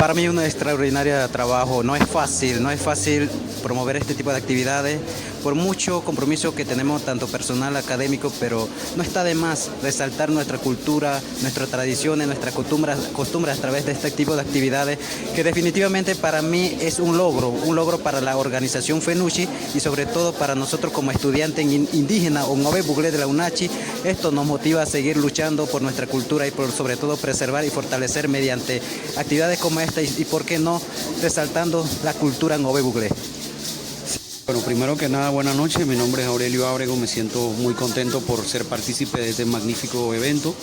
Para mí es un extraordinario trabajo. No es fácil promover este tipo de actividades por mucho compromiso que tenemos tanto personal, académico, pero no está de más resaltar nuestra cultura, nuestras tradiciones, nuestras costumbres a través de este tipo de actividades que definitivamente para mí es un logro para la organización FENUCHI y sobre todo para nosotros como estudiantes indígenas o Ngove Buglé de la UNACHI. Esto nos motiva a seguir luchando por nuestra cultura y por sobre todo preservar y fortalecer mediante actividades como esta y por qué no resaltando la cultura Ngove Buglé. Bueno, primero que nada, buenas noches. Mi nombre es Aurelio Ábrego. Me siento muy contento por ser partícipe de este magnífico evento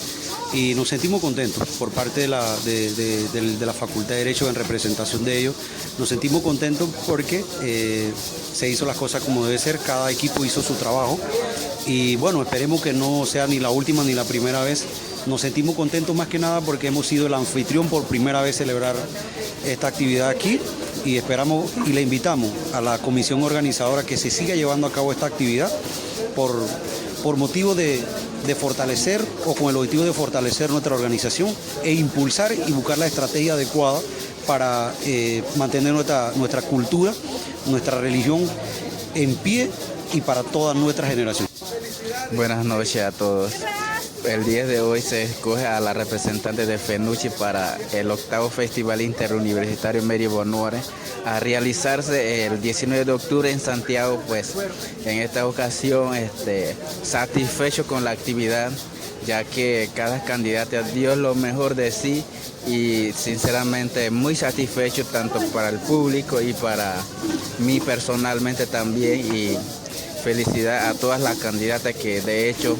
y nos sentimos contentos por parte de la Facultad de Derecho en representación de ellos. Nos sentimos contentos porque se hizo las cosas como debe ser. Cada equipo hizo su trabajo y bueno, esperemos que no sea ni la última ni la primera vez. Nos sentimos contentos más que nada porque hemos sido el anfitrión por primera vez celebrar esta actividad aquí y esperamos y le invitamos a la comisión organizadora que se siga llevando a cabo esta actividad por motivo de fortalecer o con el objetivo de fortalecer nuestra organización e impulsar y buscar la estrategia adecuada para mantener nuestra cultura, nuestra religión en pie y para todas nuestras generaciones. Buenas noches a todos. El día de hoy se escoge a la representante de FENUCHI para el 8º Festival Interuniversitario Mary Bonheur a realizarse el 19 de octubre en Santiago. Pues en esta ocasión satisfecho con la actividad, ya que cada candidata dio lo mejor de sí y sinceramente muy satisfecho tanto para el público y para mí personalmente también, y felicidad a todas las candidatas que de hecho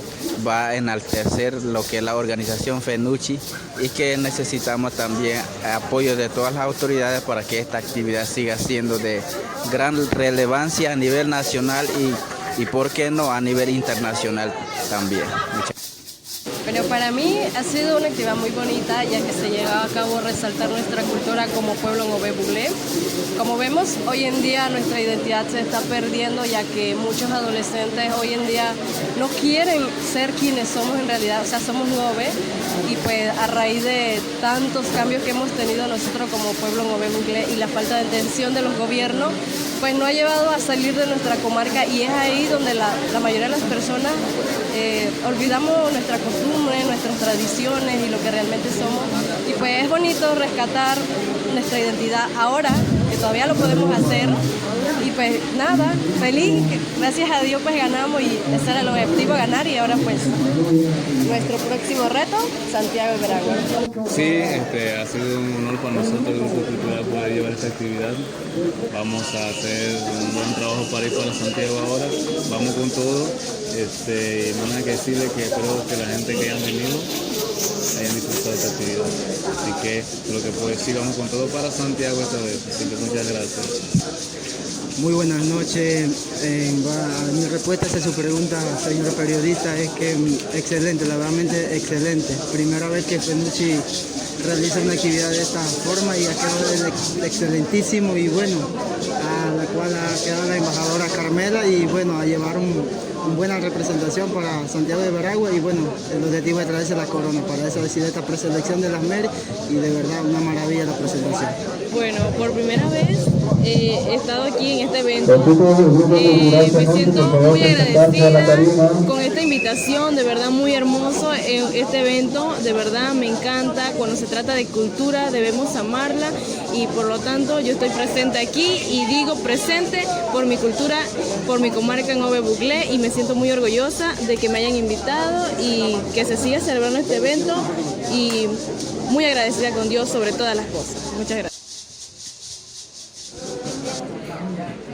va a enaltecer lo que es la organización FENUCHI y que necesitamos también apoyo de todas las autoridades para que esta actividad siga siendo de gran relevancia a nivel nacional y por qué no a nivel internacional también. Pero para mí ha sido una actividad muy bonita, ya que se lleva a cabo resaltar nuestra cultura como pueblo Ngove Buglé. Como vemos, hoy en día nuestra identidad se está perdiendo, ya que muchos adolescentes hoy en día no quieren ser quienes somos en realidad, o sea, somos Ngove, y pues a raíz de tantos cambios que hemos tenido nosotros como pueblo Ngove Buglé y la falta de atención de los gobiernos, pues nos ha llevado a salir de nuestra comarca, y es ahí donde la mayoría de las personas olvidamos nuestra costumbre, nuestras tradiciones y lo que realmente somos. Y pues es bonito rescatar nuestra identidad ahora, que todavía lo podemos hacer. Y pues nada, feliz, gracias a Dios pues ganamos y ese era el objetivo, ganar, y ahora pues nuestro próximo reto, Santiago de Veragua. Sí, ha sido un honor para nosotros, el Grupo Cultural, poder llevar esta actividad. Vamos a hacer un buen trabajo para ir para Santiago ahora, vamos con todo. No hay que decirle que espero que la gente que hayan venido hayan disfrutado de esta actividad. Así que lo que puedo decir, vamos con todo para Santiago esta vez. Así que muchas gracias. Muy buenas noches. Mi respuesta a su pregunta, señora periodista, es que excelente, la verdad excelente. Primera vez que FENUCHI realiza una actividad de esta forma y ha quedado excelentísimo, y bueno, a la cual ha quedado la embajadora Carmela, y bueno, a llevar una buena representación para Santiago de Veragua, y bueno, el objetivo es traerse la corona. Para eso decidí esta preselección de las MERI, y de verdad una maravilla la presentación. Bueno, por primera vez he estado aquí en este evento, me siento muy agradecida con esta invitación, de verdad muy hermoso este evento, de verdad me encanta. Cuando se trata de cultura debemos amarla, y por lo tanto yo estoy presente aquí, y digo presente por mi cultura, por mi comarca Ngove Buglé, y me siento muy orgullosa de que me hayan invitado y que se siga celebrando este evento, y muy agradecida con Dios sobre todas las cosas. Muchas gracias.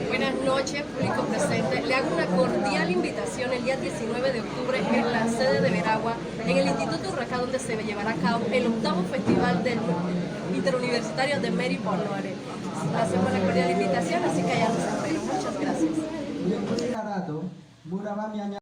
Buenas noches, público presente. Le hago una cordial invitación el día 19 de octubre en la sede de Veragua, en el Instituto Urracá, donde se llevará a cabo el 8º Festival Interuniversitario de Mary Bonheur. Le hacemos una cordial invitación, así que allá nos espero. Muchas gracias.